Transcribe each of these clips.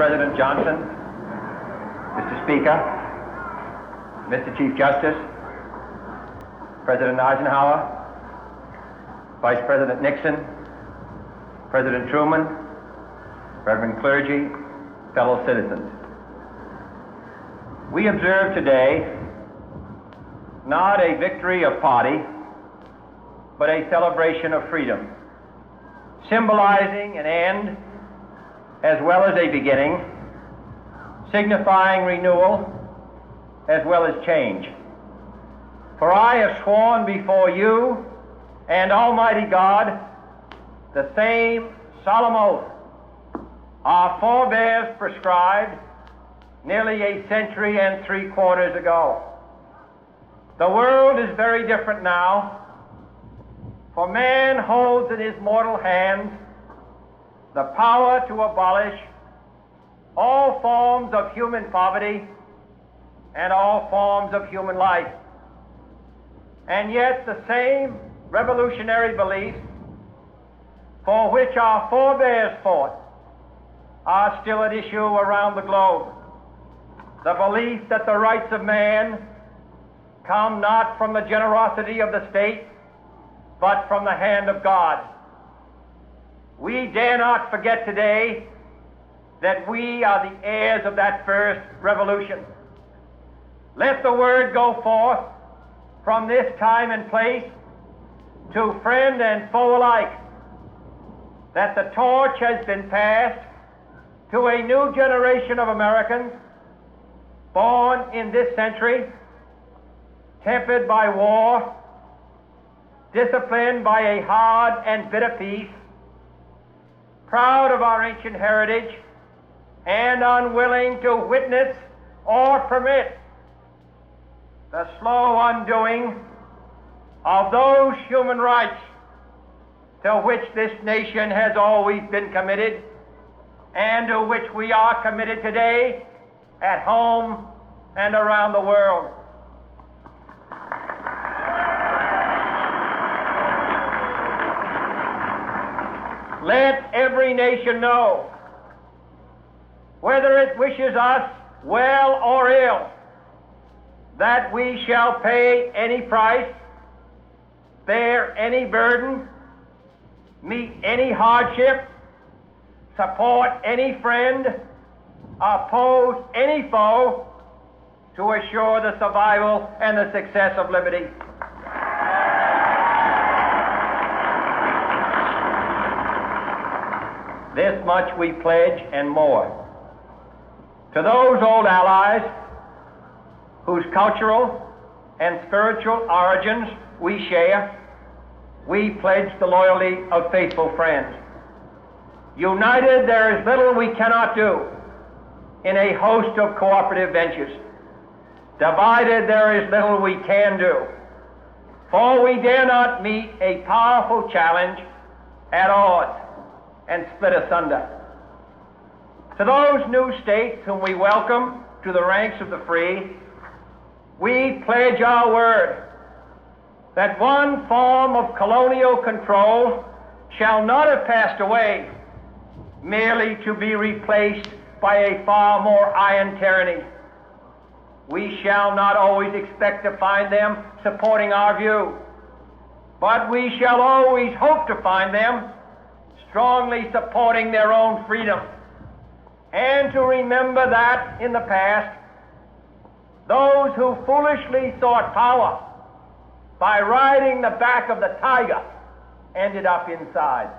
President Johnson, Mr. Speaker, Mr. Chief Justice, President Eisenhower, Vice President Nixon, President Truman, Reverend clergy, fellow citizens. We observe today not a victory of party, but a celebration of freedom, symbolizing an end as well as a beginning, signifying renewal as well as change. For I have sworn before you and Almighty God the same solemn oath our forebears prescribed nearly a century and 3/4 ago. The world is very different now, for man holds in his mortal hands the power to abolish all forms of human poverty and all forms of human life. And yet the same revolutionary beliefs for which our forebears fought are still at issue around the globe. The belief that the rights of man come not from the generosity of the state, but from the hand of God. We dare not forget today that we are the heirs of that first revolution. Let the word go forth from this time and place to friend and foe alike that the torch has been passed to a new generation of Americans born in this century, tempered by war, disciplined by a hard and bitter peace, proud of our ancient heritage, and unwilling to witness or permit the slow undoing of those human rights to which this nation has always been committed and to which we are committed today at home and around the world. Let every nation know, whether it wishes us well or ill, that we shall pay any price, bear any burden, meet any hardship, support any friend, oppose any foe to assure the survival and the success of liberty. This much we pledge and more. To those old allies whose cultural and spiritual origins we share, we pledge the loyalty of faithful friends. United, there is little we cannot do in a host of cooperative ventures. Divided, there is little we can do, for we dare not meet a powerful challenge at odds and split asunder. To those new states whom we welcome to the ranks of the free, we pledge our word that one form of colonial control shall not have passed away merely to be replaced by a far more iron tyranny. We shall not always expect to find them supporting our view, but we shall always hope to find them strongly supporting their own freedom, and to remember that in the past, those who foolishly sought power by riding the back of the tiger ended up inside.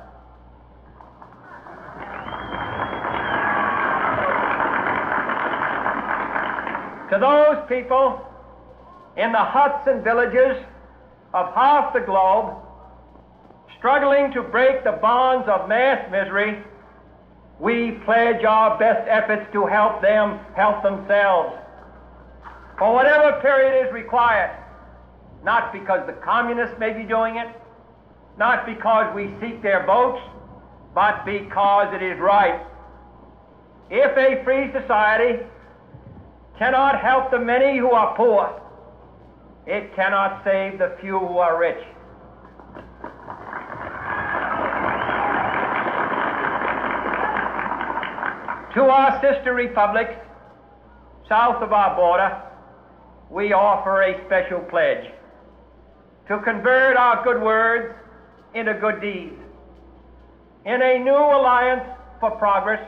To those people in the huts and villages of half the globe struggling to break the bonds of mass misery, we pledge our best efforts to help them help themselves for whatever period is required, not because the communists may be doing it, not because we seek their votes, but because it is right. If a free society cannot help the many who are poor, it cannot save the few who are rich. To our sister republics south of our border, we offer a special pledge to convert our good words into good deeds, in a new alliance for progress,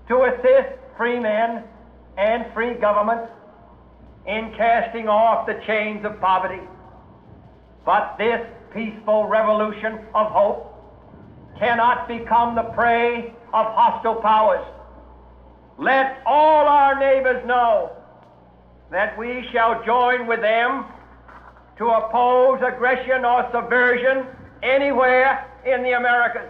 to assist free men and free governments in casting off the chains of poverty. But this peaceful revolution of hope cannot become the prey of hostile powers. Let all our neighbors know that we shall join with them to oppose aggression or subversion anywhere in the Americas.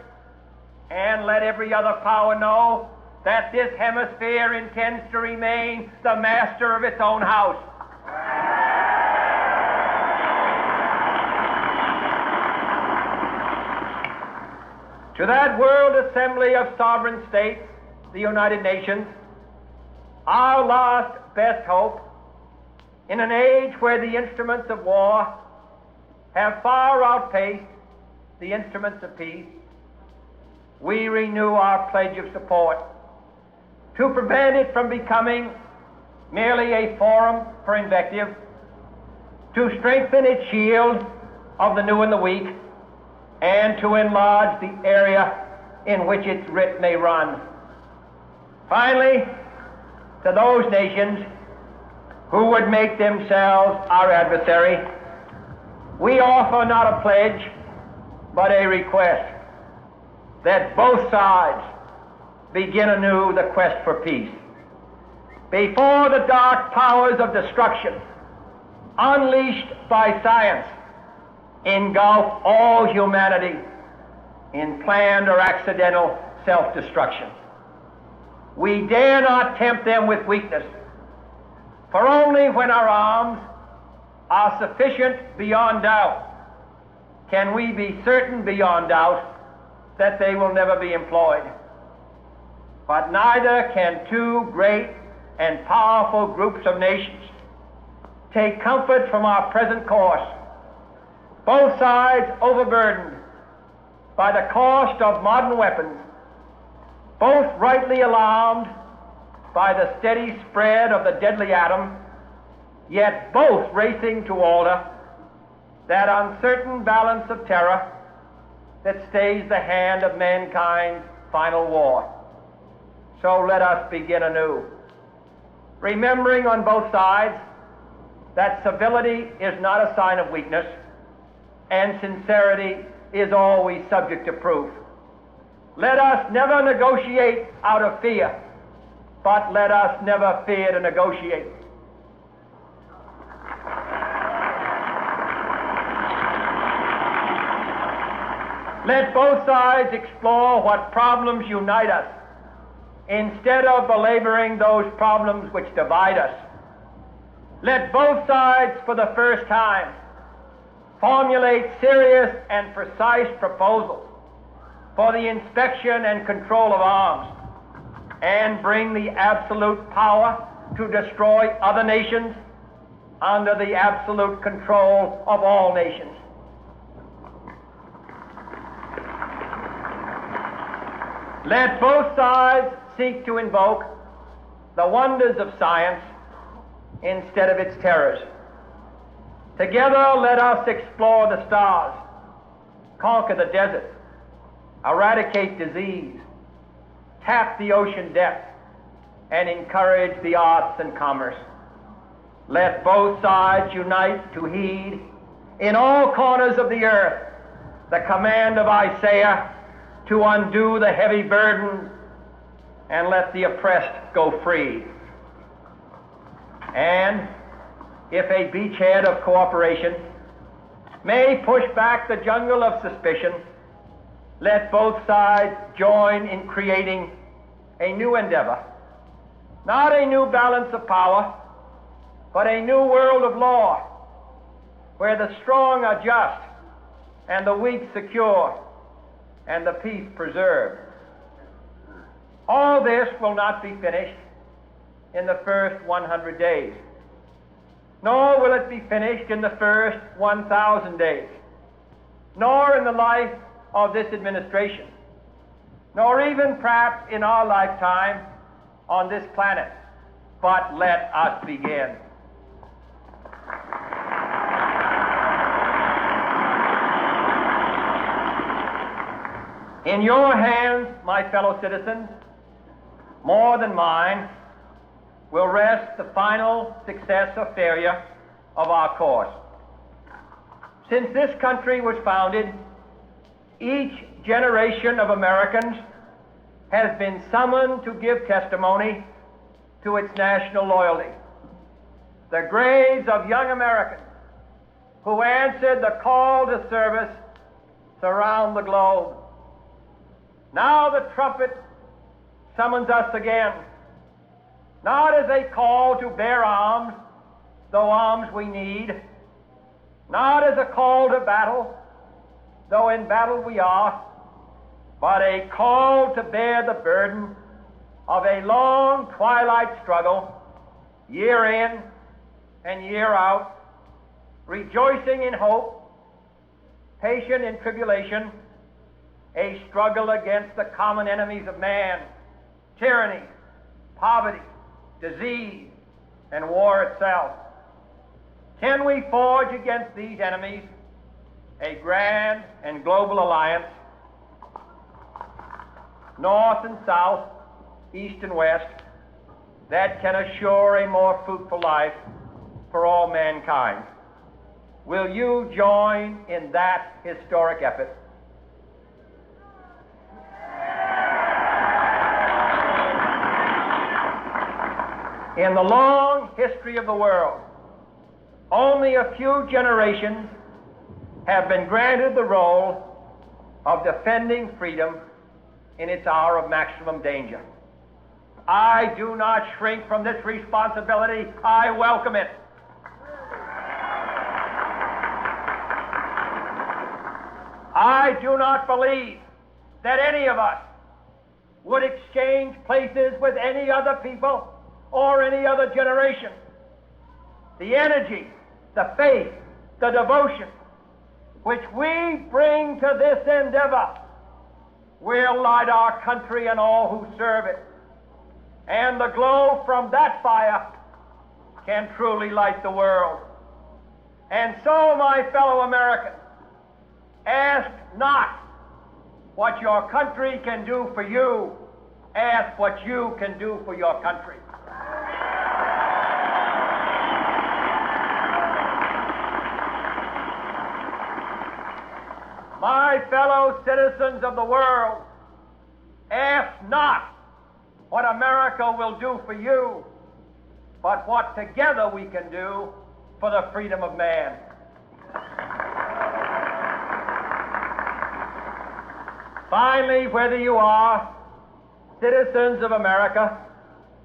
And let every other power know that this hemisphere intends to remain the master of its own house. To that World Assembly of Sovereign States, the United Nations, our last best hope, in an age where the instruments of war have far outpaced the instruments of peace, we renew our pledge of support to prevent it from becoming merely a forum for invective, to strengthen its shield of the new and the weak, and to enlarge the area in which its writ may run. Finally, to those nations who would make themselves our adversary, we offer not a pledge, but a request that both sides begin anew the quest for peace. Before the dark powers of destruction, unleashed by science, engulf all humanity in planned or accidental self-destruction, we dare not tempt them with weakness, for only when our arms are sufficient beyond doubt can we be certain beyond doubt that they will never be employed. But neither can two great and powerful groups of nations take comfort from our present course, both sides overburdened by the cost of modern weapons, both rightly alarmed by the steady spread of the deadly atom, yet both racing to alter that uncertain balance of terror that stays the hand of mankind's final war. So let us begin anew, remembering on both sides that civility is not a sign of weakness, and sincerity is always subject to proof. Let us never negotiate out of fear, but let us never fear to negotiate. Let both sides explore what problems unite us, instead of belaboring those problems which divide us. Let both sides, for the first time, formulate serious and precise proposals for the inspection and control of arms, and bring the absolute power to destroy other nations under the absolute control of all nations. Let both sides seek to invoke the wonders of science instead of its terrors. Together, let us explore the stars, conquer the desert, eradicate disease, tap the ocean depth, and encourage the arts and commerce. Let both sides unite to heed in all corners of the earth the command of Isaiah to undo the heavy burden and let the oppressed go free. And if a beachhead of cooperation may push back the jungle of suspicion, let both sides join in creating a new endeavor, not a new balance of power, but a new world of law, where the strong are just and the weak secure and the peace preserved. All this will not be finished in the first 100 days, nor will it be finished in the first 1,000 days, nor in the life of this administration. nor even perhaps in our lifetime on this planet. But let us begin. In your hands, my fellow citizens, more than mine, will rest the final success or failure of our course. Since this country was founded, each generation of Americans has been summoned to give testimony to its national loyalty. The graves of young Americans who answered the call to service surround the globe. Now the trumpet summons us again, not as a call to bear arms, though arms we need, not as a call to battle, though in battle we are, but a call to bear the burden of a long twilight struggle, year in and year out, rejoicing in hope, patient in tribulation, a struggle against the common enemies of man, tyranny, poverty, disease, and war itself. Can we forge against these enemies a grand and global alliance, north and south, east and west, that can assure a more fruitful life for all mankind? Will you join in that historic effort? In the long history of the world, only a few generations have been granted the role of defending freedom in its hour of maximum danger. I do not shrink from this responsibility. I welcome it. I do not believe that any of us would exchange places with any other people or any other generation. The energy, the faith, the devotion which we bring to this endeavor will light our country and all who serve it. And the glow from that fire can truly light the world. And so, my fellow Americans, ask not what your country can do for you, ask what you can do for your country. My fellow citizens of the world, ask not what America will do for you, but what together we can do for the freedom of man. Finally, whether you are citizens of America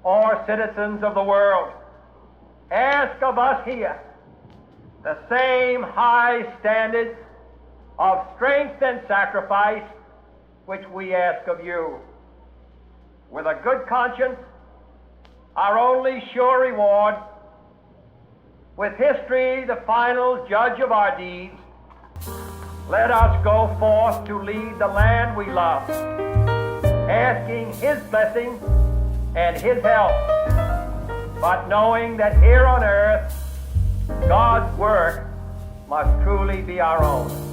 or citizens of the world, ask of us here the same high standards of strength and sacrifice which we ask of you. With a good conscience, our only sure reward, with history the final judge of our deeds, let us go forth to lead the land we love, asking His blessing and His help, but knowing that here on earth, God's work must truly be our own.